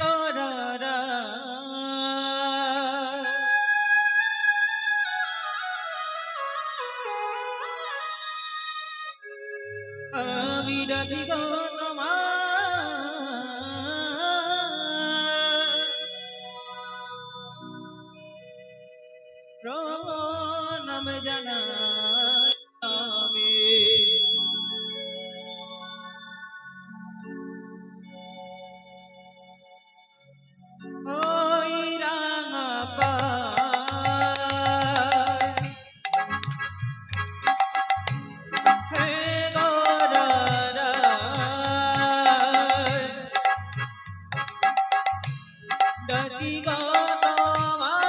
গরারা আমি ডাকি গো তোমার প্রণাম জানাই আমি ওই রাঙা পায় হে গরারা ডাকি গো তোমার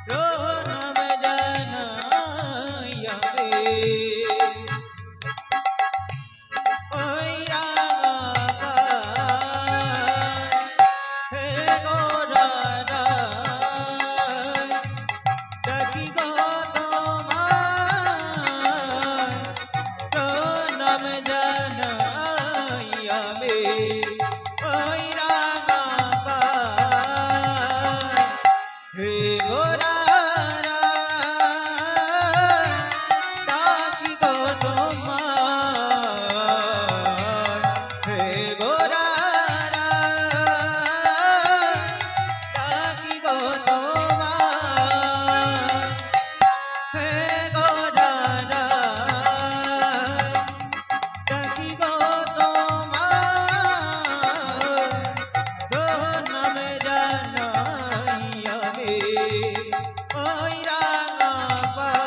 প্রণাম জানাই আমি ওই রাঙা পায় হে গরারা ডাকি গো তোমার প্রণাম জানাই আমি ওই রাঙা পায় হে গরারা ডাকি গো তোমার হে গরারা ডাকি গো তোমার হে গরারা ডাকি গো তোমার প্রণাম জানাই আমি ওই রাঙা পায়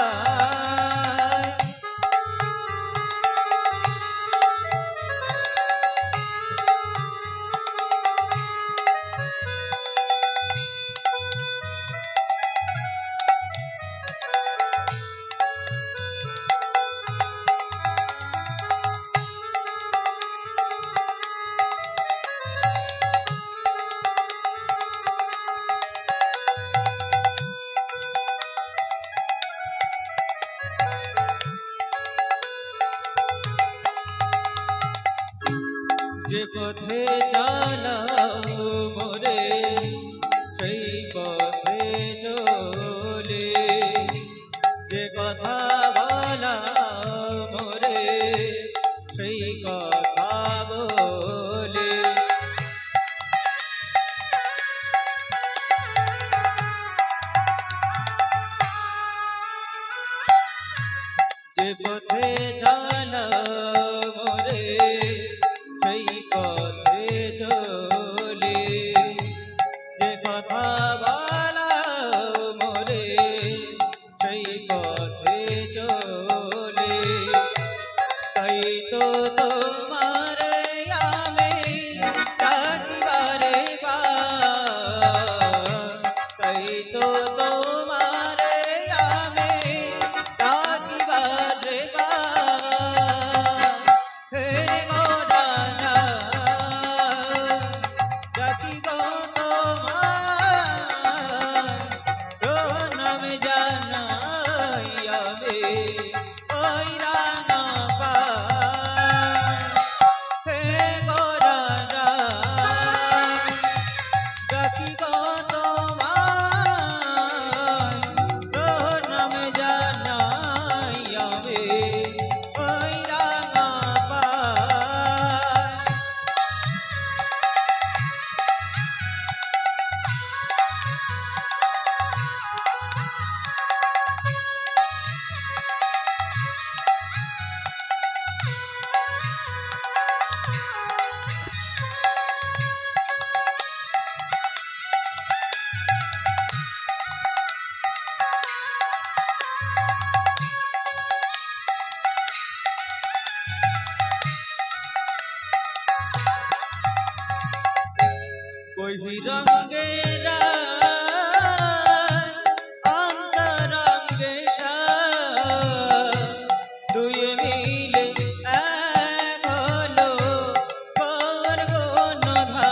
যে পথে চালাও মোরে সেই পথে চলে যে কথা বলা মোরে সেই কথা বলে যে পথে চালাও মোরে সেই পথে চলে যে কথা বলা মোরে সেই পথে চলে তাই তো তোমার আমি ডাকিবারে তাই তো তোমার আমি ডাকিবারে হে গরারা ডাকি গো তোমার প্রণাম জানাই আমি ওই রাঙা পায় হে গরারা ডাকি গো তোমার প্রণাম জানাই আমি ওই রাঙা পায় বহিরঙ্গের অন্তরঙ্গে দুই মিলে এক হলো করগনধা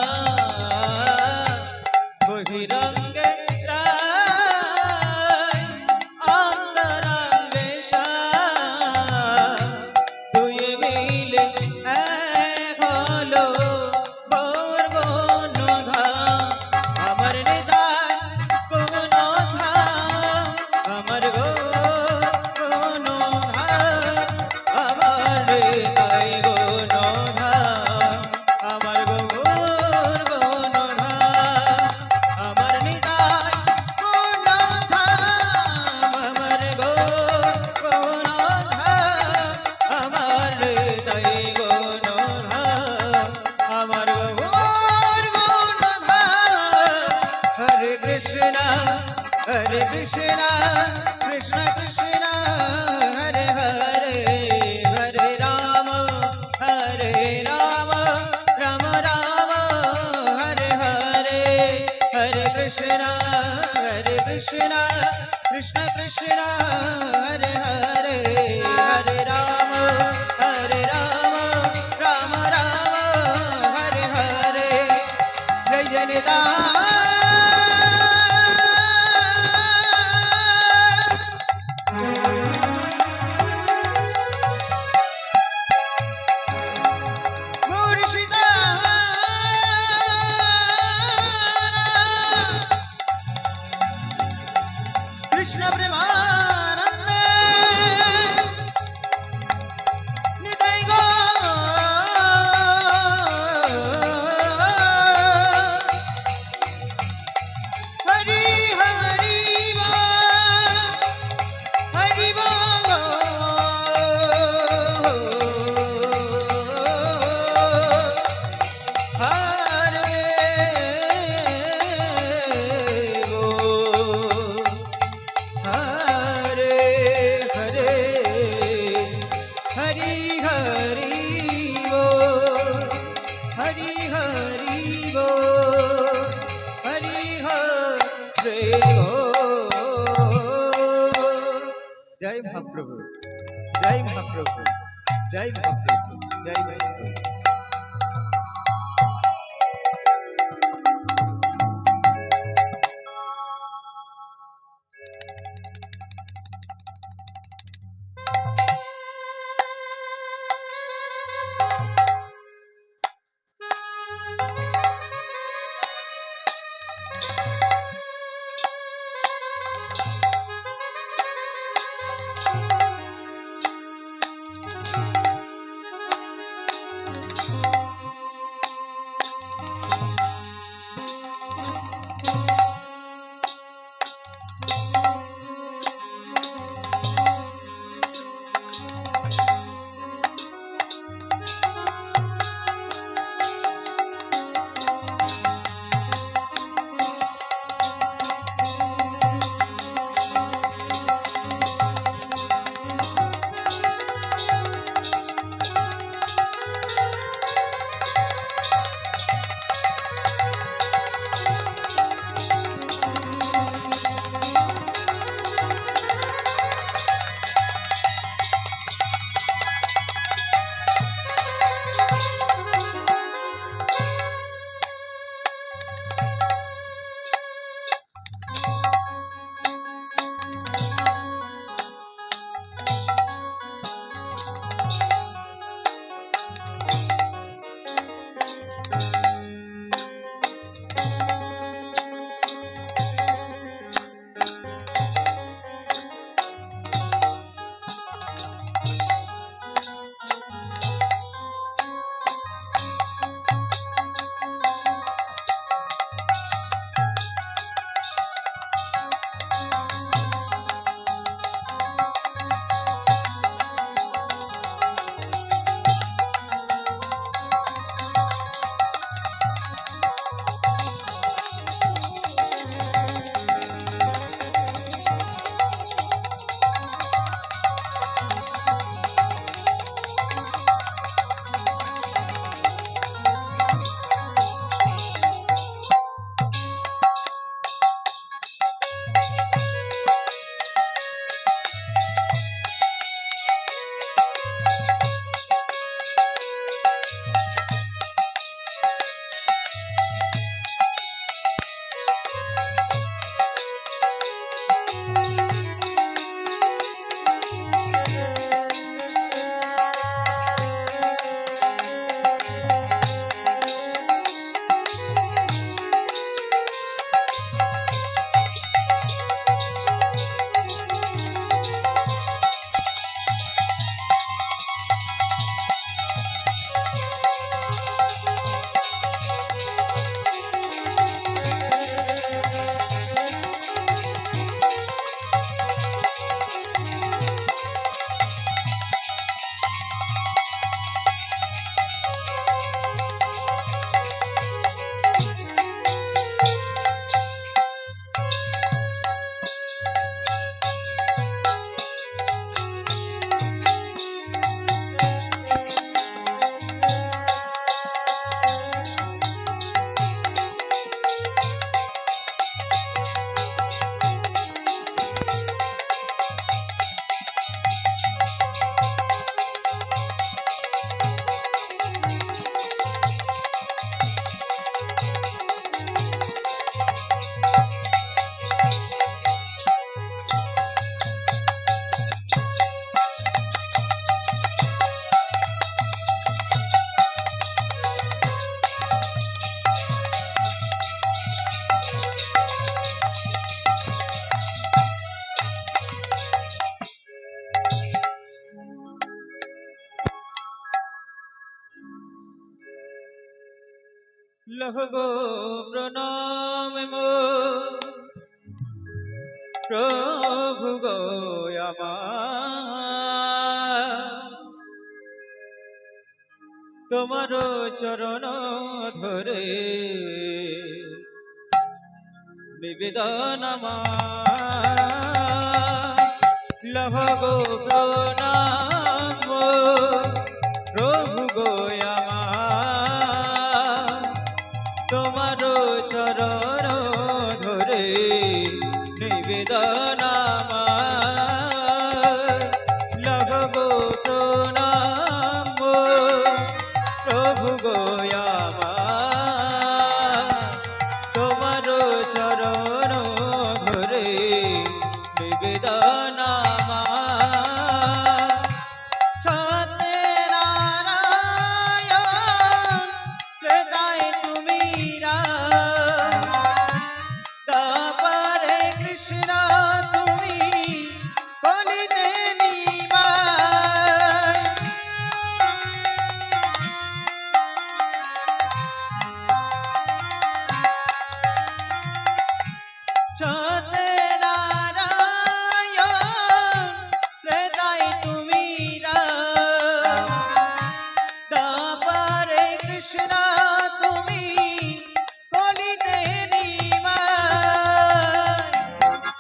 বহিরঙ্গের অন্তরঙ্গে দুই মিলে कृष्ण हरे हरे हरे राम राम राम हरे हरे जय जनिदान कृष्ण प्रेमानंद निताई गो हरि हरि हरि जय महाप्रभु जय महाप्रभु जय महाप्रभु जय महाप्रभु লহ গো প্রণাম মো প্রভু গো আমার, তোমার চরণ ধরে নিবেদন আমার। লহ গো প্রণাম প্রভু গো আমার, তোমার চরণ ধরে নিবেদন আমার। লহ গো প্রণাম প্রভু গো আমার, তোমার চরণ ধরে নিবেদন আমার। সত্যনারায়ণ হৃদয় তুমি রাম, তারপরে কৃষ্ণ তুমি কলিতে নিবাই। সত্যনারায়ণ হৃদয় তুমি রাম, তারপরে কৃষ্ণ তুমি কলিতে নিবাই।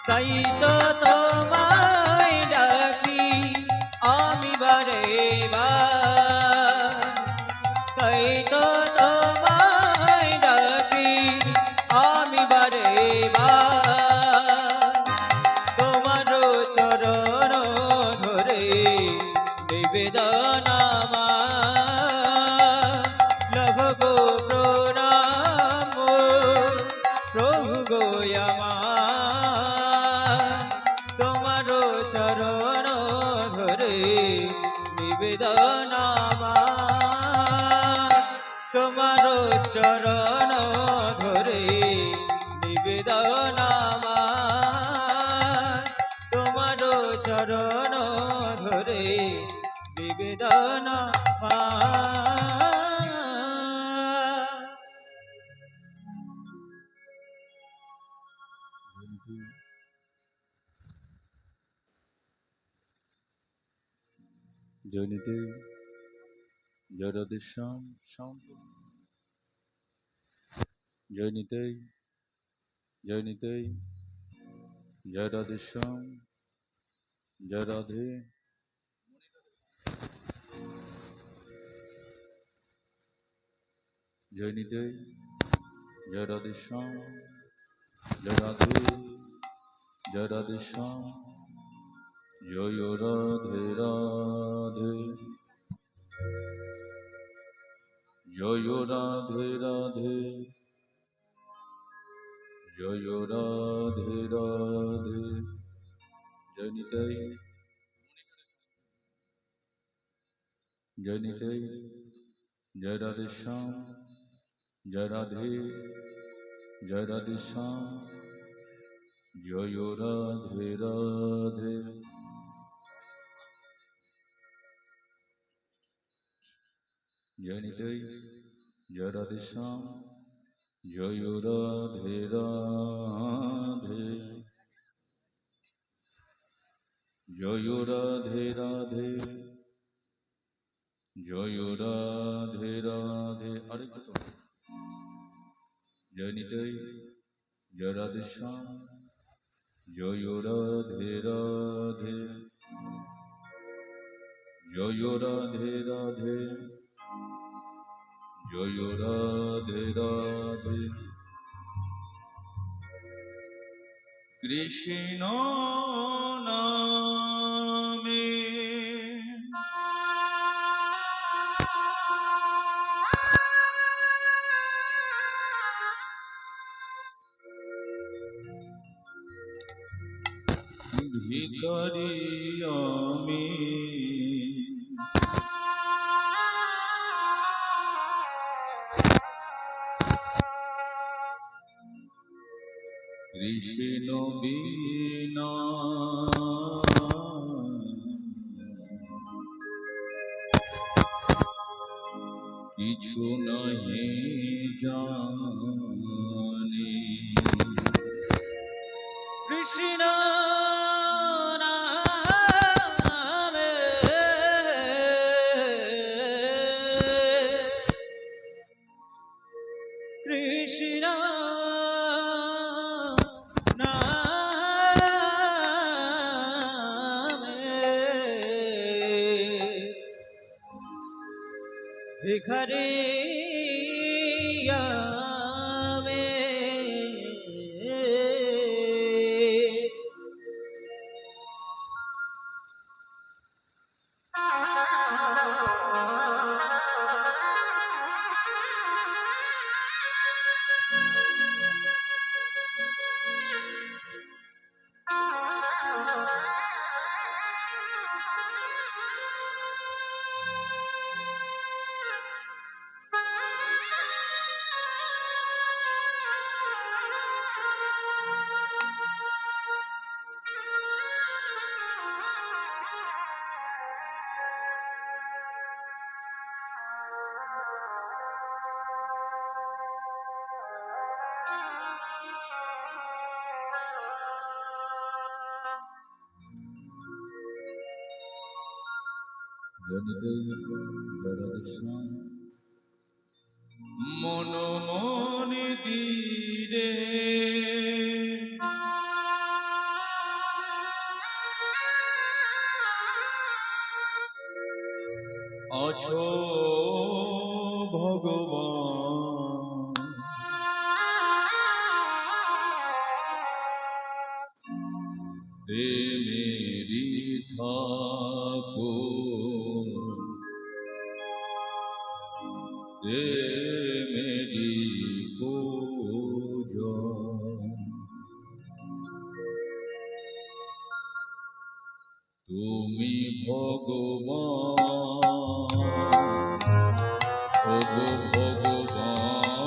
তাই তো তোমায় ডাকি আমি বারে বার, তাই তো তোমায় ডাকি আমি বারে বার। তোমার চরণ ধরে নিবেদন আমার। লভ গো প্রণাম প্রভু গো আমার, তোমার চরণ ধরে নিবেদন আমার। তোমার চরণ ধরে নিবেদন আমার। তোমার চরণ ধরে নিবেদন আমার। জয়নীতে জয় রাধেশ্যাম শ্যাম, জয়নীতে জয়নীতে জয় রাধেশ্যাম, জয় রাধে। জয়নীতে জয় রাধেশ্যাম, জয় রাধে, জয় রাধেশ্যাম, জয় রাধে রাধে, জয় রাধে রাধে, জয় রাধে রাধে। জয়নীতে জয়নীতে জয় রাধেশ্যাম, জয় রাধে, জয় রাধেশ্যাম, জয় রাধে রাধে। জয়নীতে জয় রাধেশ্যাম, জয় রাধে রাধে, জয় রাধে রাধে, জয় রাধে রাধে। আরেকটু তো। জয়নীতে জয় রাধেশ্যাম, জয় রাধে রাধে, জয় রাধে রাধে, জয় রাধে রাধে। কৃষ্ণ নামে ভিখারি আমি, কৃষ্ণ বিনা কিছু নাহি জানি। কৃষ্ণ নামে কৃষ্ণ নামে ভিখারি মন মনি দিরে আছো ভগবান, প্রেমেরি ঠাকুর, প্রেমেরি পূজন। তুমি ভগবান, ওগো ভগবান,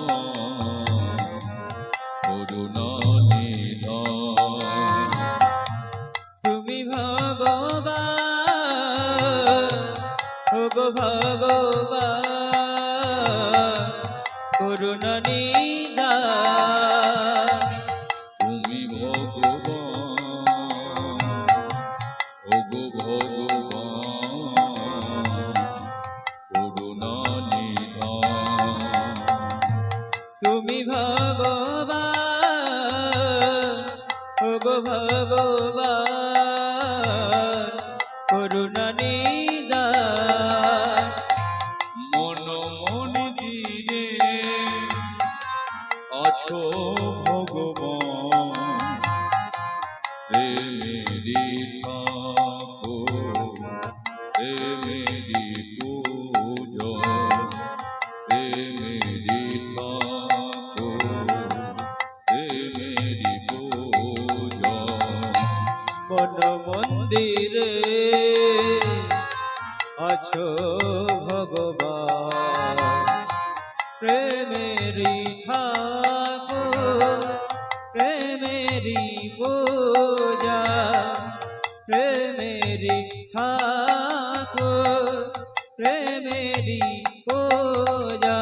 করুণা নিধান। তুমি ভগবান ওগো ভগবান করুণা নিধান। তুমি ভগবান, ওগো ভগবান, করুণা নিধান। তুমি ভগবান ওগো ভগবান করুণা নিধান। মন মন্দিরে আছো ভগবান, প্রেমেরি ঠাকুর, প্রেমেরি পূজন, প্রেমেরি ঠাকুর, প্রেমেরি পূজন। মন মন্দিরে আছো ভগবান, প্রেমেরি ঠাকুর, প্রেমেরি পূজা, প্রেমেরি ঠাকুর, প্রেমেরি পূজা।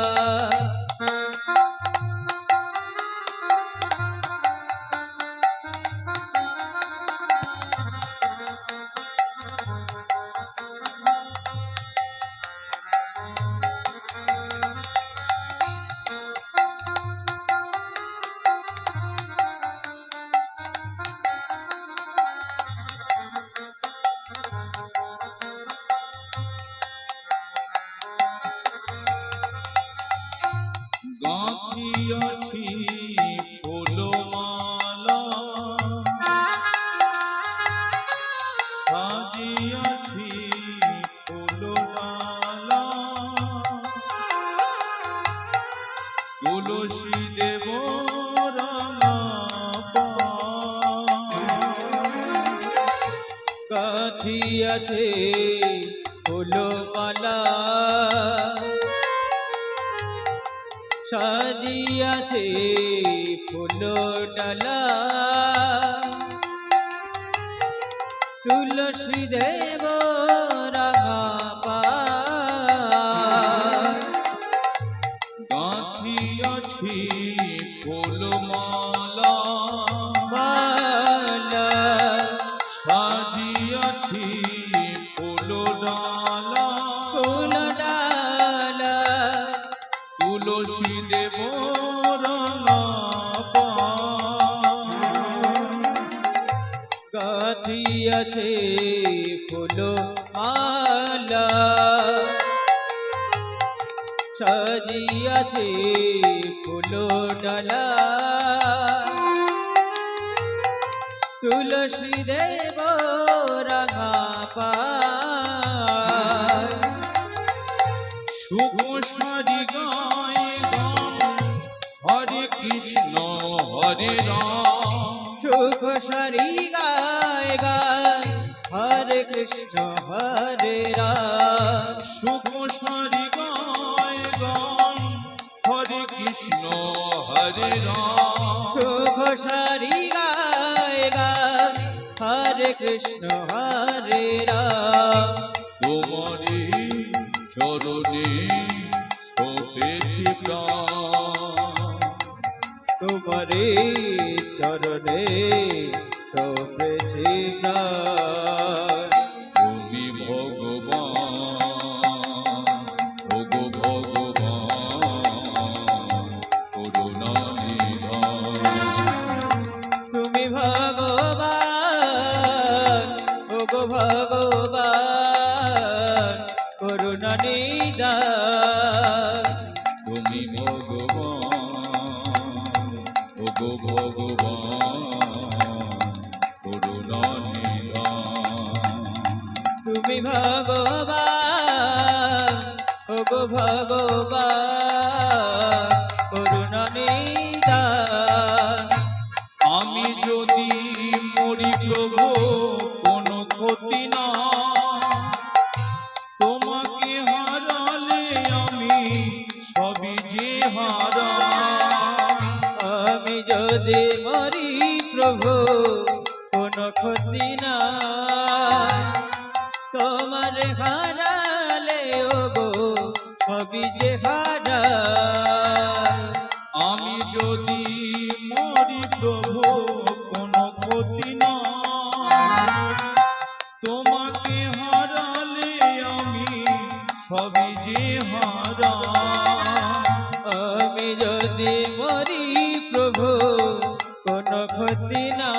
গাঁথিয়াছি ফুলমালা, সাজিয়াছি ফুলমালা, তুলসী দেব রাঙা গাঁথিয়াছে ফুলমালা, সাজিয়াছে ফুল ডালা, তুলসী দেব রাঙা পাত, তুলসী দেব রাঙা গাথিয়াছে ফুল মালা সাজিয়াছে ফুল ডালা তুলসী দেব রাঙা পায় শুভ সারি গায় গান হরে কৃষ্ণ হরে রাম সুখ সারি গায় গায় হরে কৃষ্ণ হরে রাম শুভ সারি গায় গান হরে কৃষ্ণ হরে রাম সুখ সারি গায় গায় হরে কৃষ্ণ হরে রাম তোমারি চরণে শোভেছি প্রাণ তোমারে চরণে শোভেছি প্রাণ তুমি ভগবান ওগো ভগবান করুণা নিধান তুমি ভগবান ওগো ভগবান করুণা নিদান তুমি ভগবান ওগো ভগবান করুণা নিধান তুমি ভগবান ওগো ভগবান করুণা নিদান আমি যদি মরি প্রভু কোনো ক্ষতি না তোমাকে হারালে আমি সবই যে হারা আমি যদি মরি প্রভু কোনো ক্ষতি না তোমার হারালে ওগো সবই যে হারা আমি যদি মরি প্রভু কোনো ক্ষতি না তোমাকে হারালে আমি সবই যে হারা আমি যদি মরি প্রভু কোনো ক্ষতি না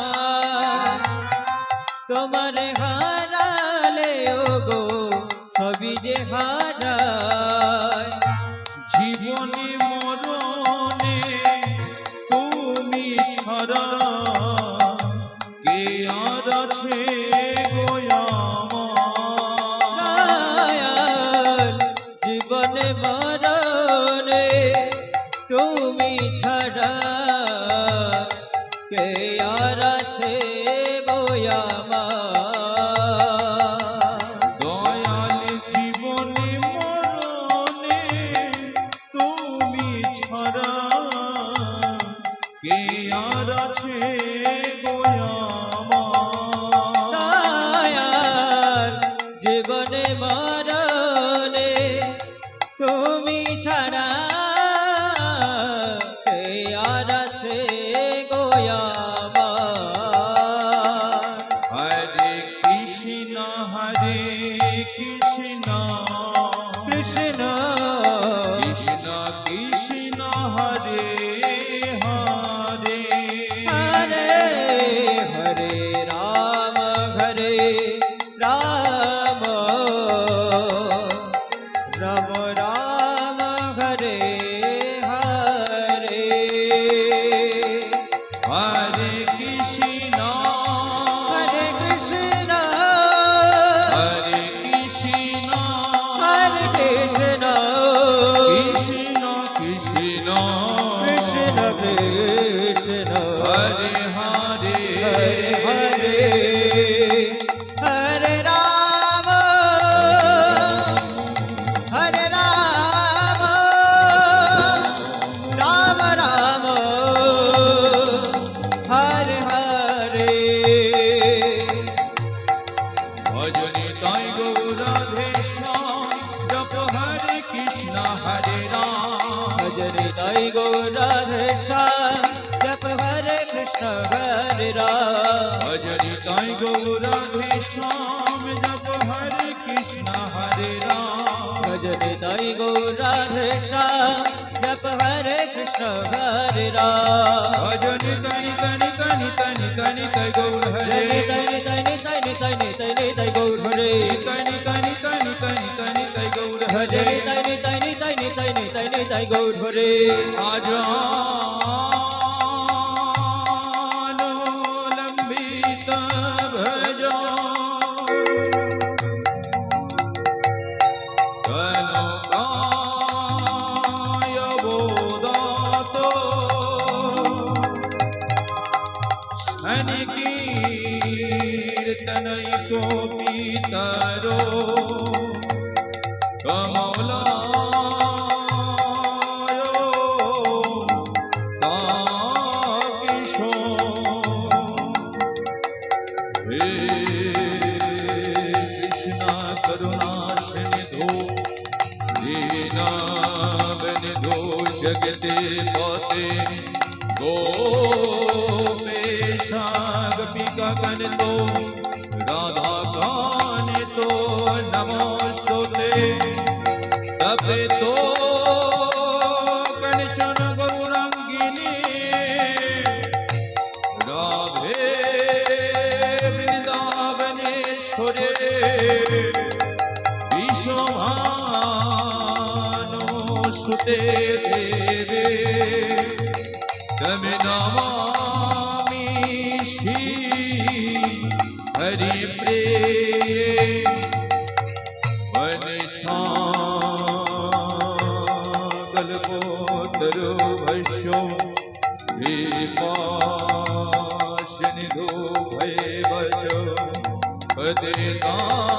তোমার হারালে ওগো সবই যে হারায় জীবনে মরণে তুমি ছাড়া কে আর আছে গো আমার দয়াল জীবনে মরণে তুমি ছাড়া কে আর আছে গো আমার দয়াল জীবনে মরণে তুমি ছাড়া কে আর আছে গো আমার দয়াল জীবনে মরণে তুমি ছাড়া কে আর আছে গো আমার হরে কৃষ্ণ কৃষ্ণ কৃষ্ণ কৃষ্ণ হরে হরে হরে হরে রাম রাম রাম রাम हरे हरे হরে কৃষ্ণ हरे कृष्ण হরে কৃষ্ণ हरे कृष्ण কৃষ্ণ কৃষ্ণ कृष्ण कृष्ण হরে হরে हरे हरे राम हरे राम राम राम हरे हरे ভজনে তাই গৌরাধে শ্যাম জপ হরে কৃষ্ণ হরে রাম भजने दाई गो राधे श्याम जप हरे कृष्ण हरे राम ভজনে তাই গৌরাধে শ্যাম জপ হরে কৃষ্ণ হরে রাম भजने दाई गो राधे श्याम जप हरे कृष्ण हरे राम भजनि तनि तनि तनि तनि तनि तै गौर हरे तनि तनि तनि तनि तनि तै गौर हरे तनि तनि तनि तनि तनि तै गौर हरे तनि तनि तनि तनि तनि तै गौर हरे आजानो लंबित भजो कनकाय बोधातो शनि कीर्तनय को पितरो कमलायो ताकिशो हे कृष्ण करुणा सिंधु दीनबंधु जगते पते गोपेशा गोपिका गणतो राधा गानितो नमोस्तुते तपे तो कंचन गौरांगिनी राधे वृंदावनेश्वरे विश्वभानु सुते देवे तमे नमामि श्री हरि प्रिय वनछागल्पोत्तरो भस्यो दीपाशनिधो भयवचो पतितानं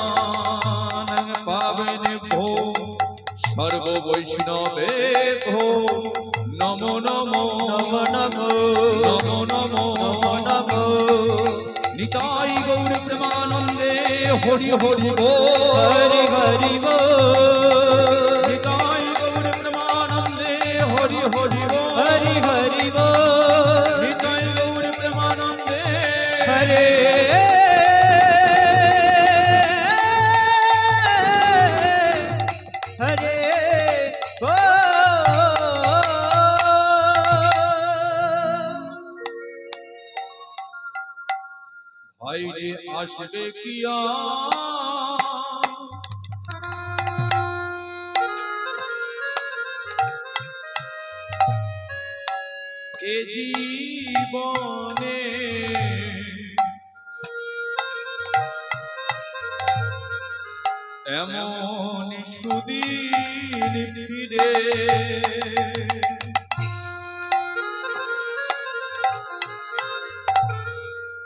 पावनेभ्यो सर्व वैष्णवे भो नमो नमो नमो नमो नमो नमो नमो निताई गौर प्रेमानंदे हरि हरि बोल हरि हरि बोल निताई गौर प्रेमानंदे हरि हरि बोल हरि हरि बोल निताई गौर प्रेमानंदे हरे हरे भाई रे आशबे किया ए जीवने এমন সুদিন ফিরে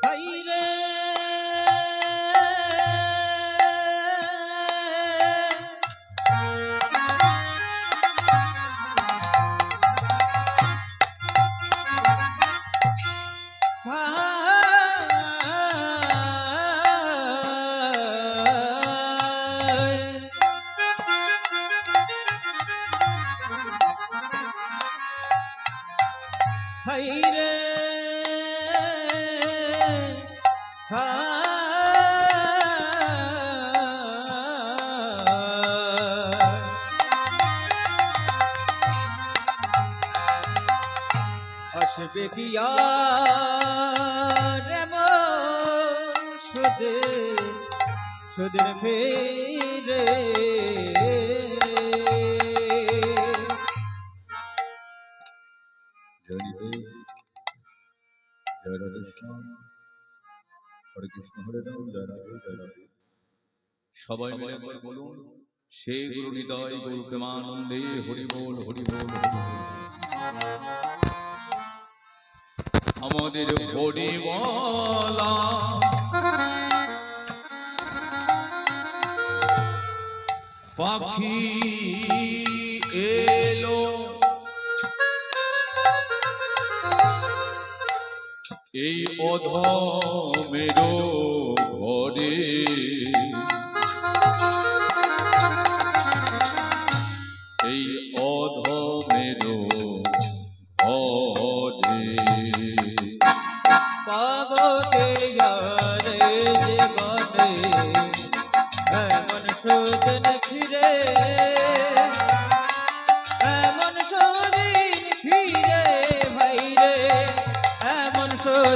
হাইরে হাইরে আসবে কিয়া রে সুদে সুদের ফিরে জয় রাধে শ্যাম হরে কৃষ্ণ হরে রাম জয় রাধে জয় রাধে সবাই মিলে একবার বলুন সে গুরু নিতাই গৌর প্রেমানন্দে হরি বল হরি বল হরি বল আমাদের হরি বলা পাখি এলো এই অধমের ঘরে এই অধমের ঘরে পাবো কে রে জীবনে এমন সুদিন ফিরে এমন সুদিন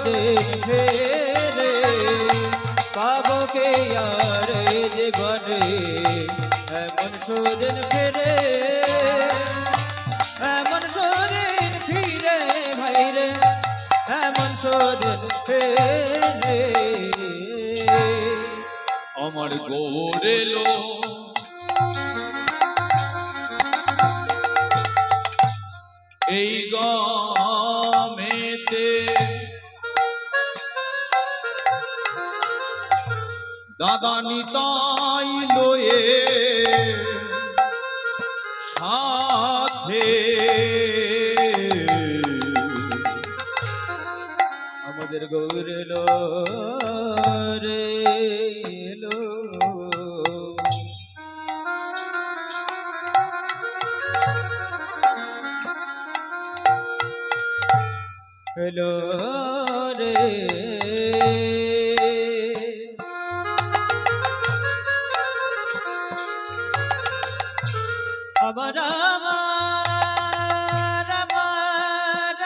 দিন ফেরে পাবো কে আর জীবনে এমন সুদিন ফেরে এমন সুদিন ফিরে ভাইরে এমন সুদিন ফেরে আমার গৌরেলো এই গামেতে দাদা নিতাই লয়ে সাথে আমাদের গৌরেলো রে এলো এলো রে আমার আমার আমার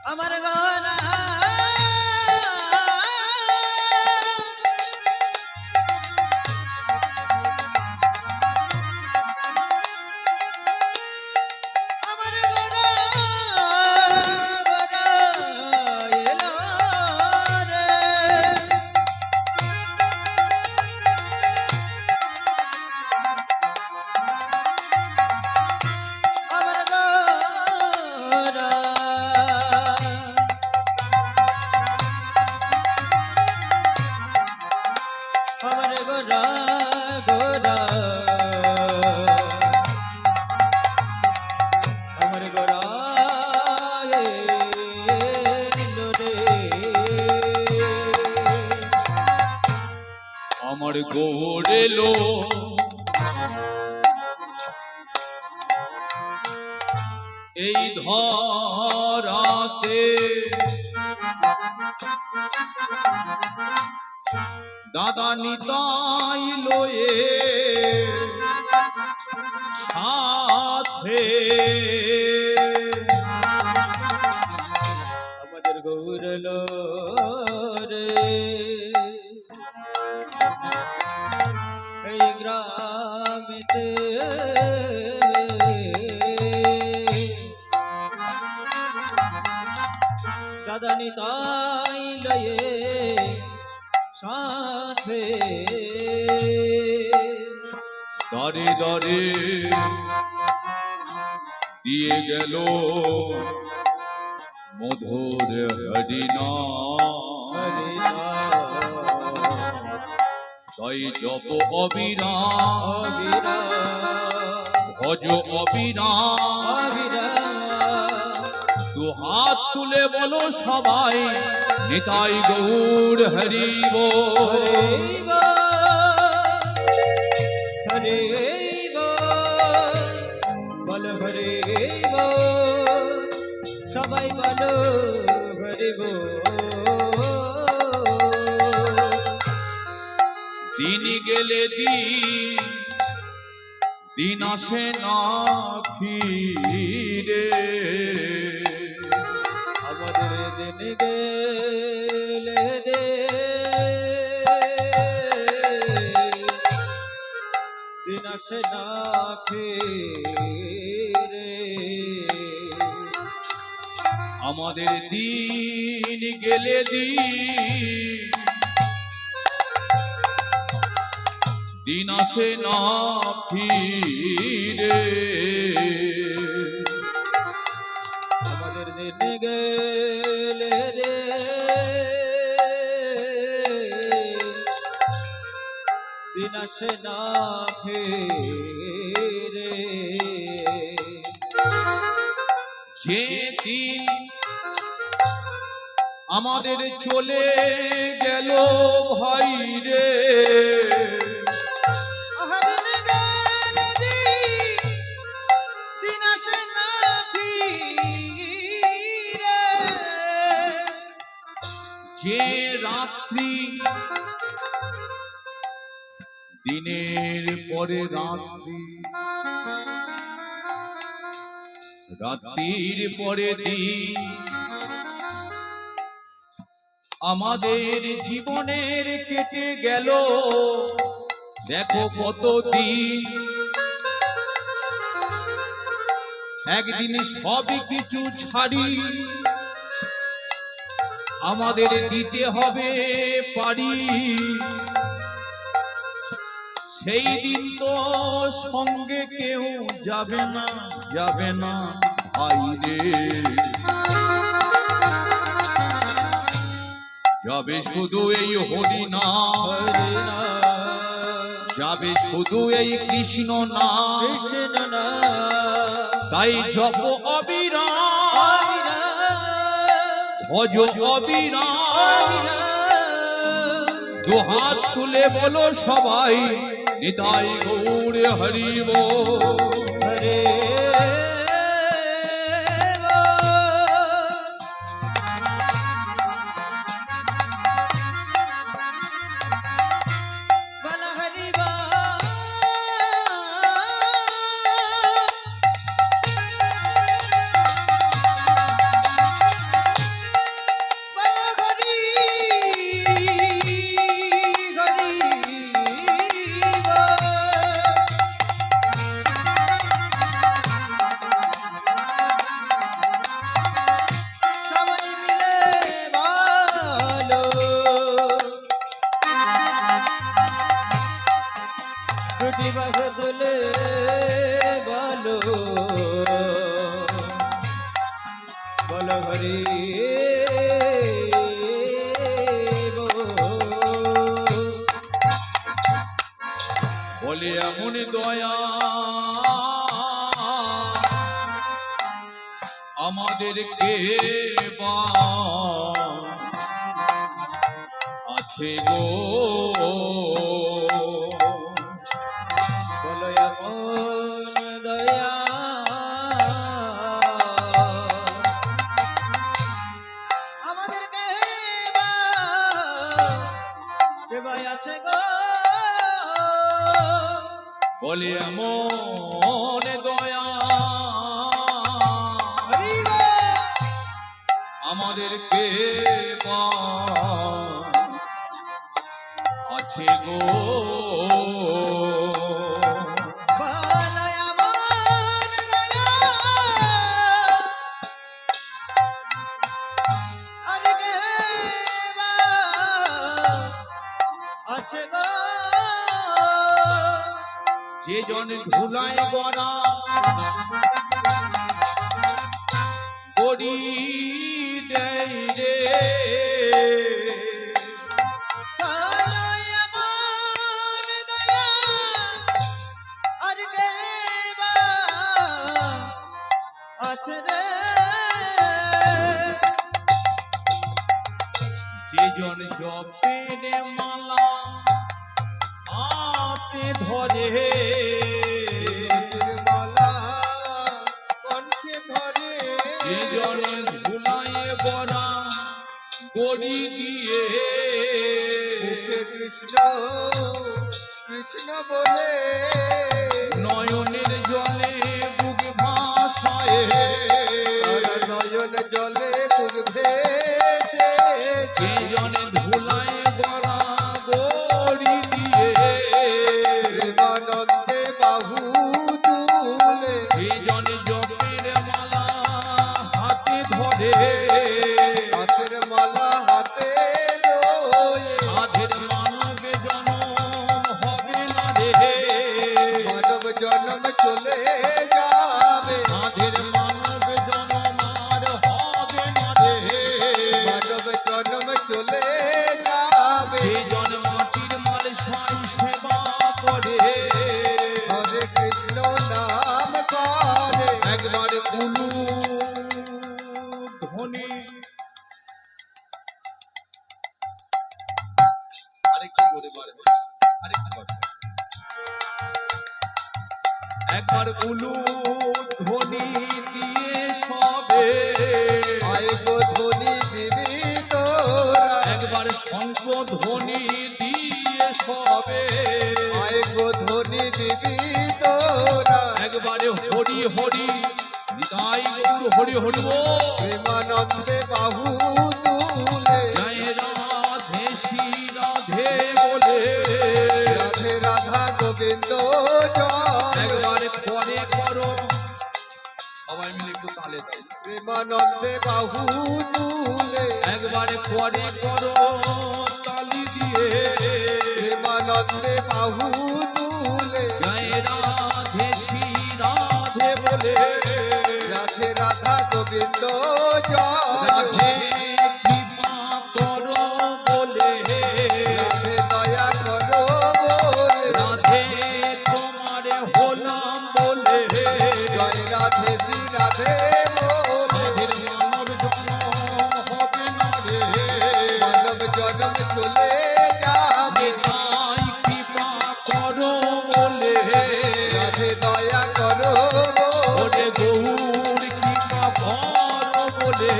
আমার গলা আমার গৌরেলো এই ধরাতে দাদা নিতাই লয়ে সাথে আমাদের গৌরলো রে এই গ্রামেতে দাদা নিতাই লয়ে সাথে দরে দরে দিয়ে গেল মধুর হরিনা তাই জপ অবিরা ভজ অবিরা দু হাত তুলে বলো সবাই নিতাই গৌর হরিব হরে বল হরে সবাই বলো হরিব দিন গেলে দিন আসে না ফিরে আমাদের দিন গেলে দিন আসে না ফিরে আমাদের দিন গেলে দিন আসে না ফিরে আমাদের দিন গেলে দিন আসে না ফিরে যে দিন আমাদের চলে গেল ভাই রে যে রাত্রি দিনের পরে রাত্রি, রাত্রির পরে দিন, আমাদের জীবনের কেটে গেল দেখো কত দিন। একদিন সবই কিছু ছাড়ি আমাদের দিতে হবে পারি, সেই দিন তো সঙ্গে কেউ যাবে না, যাবে না ভাইরে। যাবে শুধু এই হরিনাম, যাবে শুধু এই কৃষ্ণ নাম, কৃষ্ণ নাম। তাই জপ অবিরাম, ভজ অবিরাম। দুহাত তুলে বলো সবাই নিতাই গৌর হরি বল। হরে বল হরি বল। বল হরি হরি বল। সবাই মিলে বলো, দুটি বাঘ তুলে বলো, বলো হরি বলে এমন দয়া আমাদের কে বা আছে গো। বলো এমন দয়া আমাদেরকে দেবাই আছে গো। বলে এমন দয়া হরি বল। আমাদের কে বা আছে গো। বলো এমন দয়া আর কে বা আছে গো। যে জন ধুলায় গড়া গড়ি দেয় রে, বলো এমন দয়া আর কে বা আছে রে। যে জন জপের মালা হাতে ধরে, মালা কণ্ঠে ধরে, যে জন ধুলায় গড়া গড়ি দিয়ে কৃষ্ণ কৃষ্ণ বলে নয়নের জলে বুক ভাসায়, নয়ন জলে বুক ভেসে, যে জন ধুলায় গড়া গড়ি দিয়ে প্রেমানন্দে বাহু তুলে, যে জন জপের মালা হাতে ধরে, হাতের মালা হাতে লয়ে, সাধের মানবে জনম হবে না রে, মানব জন্ম চলে যাবে, সাধের মানবে জনম আর হবে না রে। মানব জন্ম চলে যাবে। যে জন মাটির মাল সাই সেবা করে, হরে কৃষ্ণ নাম করে, একবার উলু ধ্বনি, আরেকটু বলে পারবে, আরেকটু পারবে। একবার উলু ধ্বনি দিয়ে সবে, আয় গো ধ্বনি দিবি তোরা, একবার শঙ্খ ধ্বনি দিয়ে সবে, আয় হরি নিতাই গৌর হরি হরি বল প্রেমানন্দে বাহু তুলে জয় রাধে শ্রী রাধে বলে রাধে রাধা গোবিন্দ জয় একবারে পরে করো সবাই মিলে একটু তালে দাও প্রেমানন্দে বাহু তুলে একবারে পরে করো তালি দিয়ে প্রেমানন্দে বাহু তুলে জয় রাধে শ্রী রাধে বলে রাধে রাধা গোবিন্দ জয় রাধে কৃপা করো বলে রাধে দয়া করো বলে রাধে তোমারে হলাম বলে জয় রাধে শ্রী রাধে বলে রাধের মানব জন্ম হবে না রে মানব জন্ম চলে যাবে নিতাই কৃপা করো বলে রাধে দয়া করো ওরে গৌর কৃপা করো বলে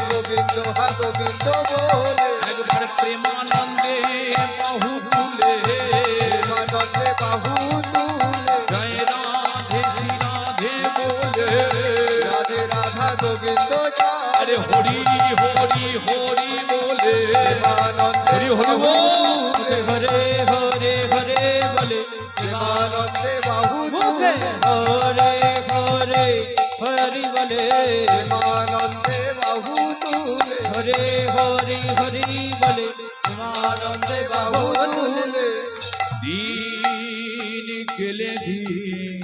গোবিন্দ হা গোবিন্দ বলে একবার প্রেমানন্দে বাহু তুলে প্রেমানন্দে বাহু তুলে জয় রাধে শ্রী রাধে বলে রাধে রাধা গোবিন্দ আরে হরি হরি হরি বলে প্রেমানন্দে হরি হরি বল হরে হরে হরে বলে প্রেমানন্দে বাহু মুখে তুলে হরে হরে হরি বলে প্রেমানন্দে বাহু তুলে হরে হরি হরি বলে প্রেমানন্দে বাহু তুলে দিন গেলে দিন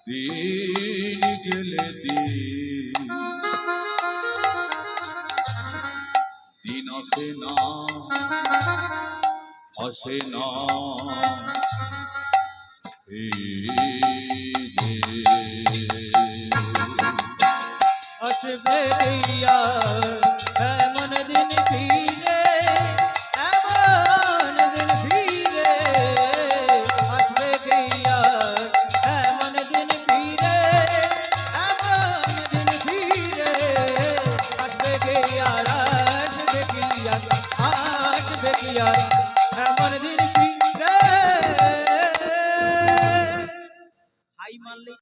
দিন গেলে দিন দিন আসে না আসে না আসবে ইয়া এমন দিন ফিরে এমন দিন ফিরে আসবে ইয়া এমন দিন ফিরে এমন দিন ফিরে আসবে ইয়া আসবে ইয়া এমন দিন ফিরে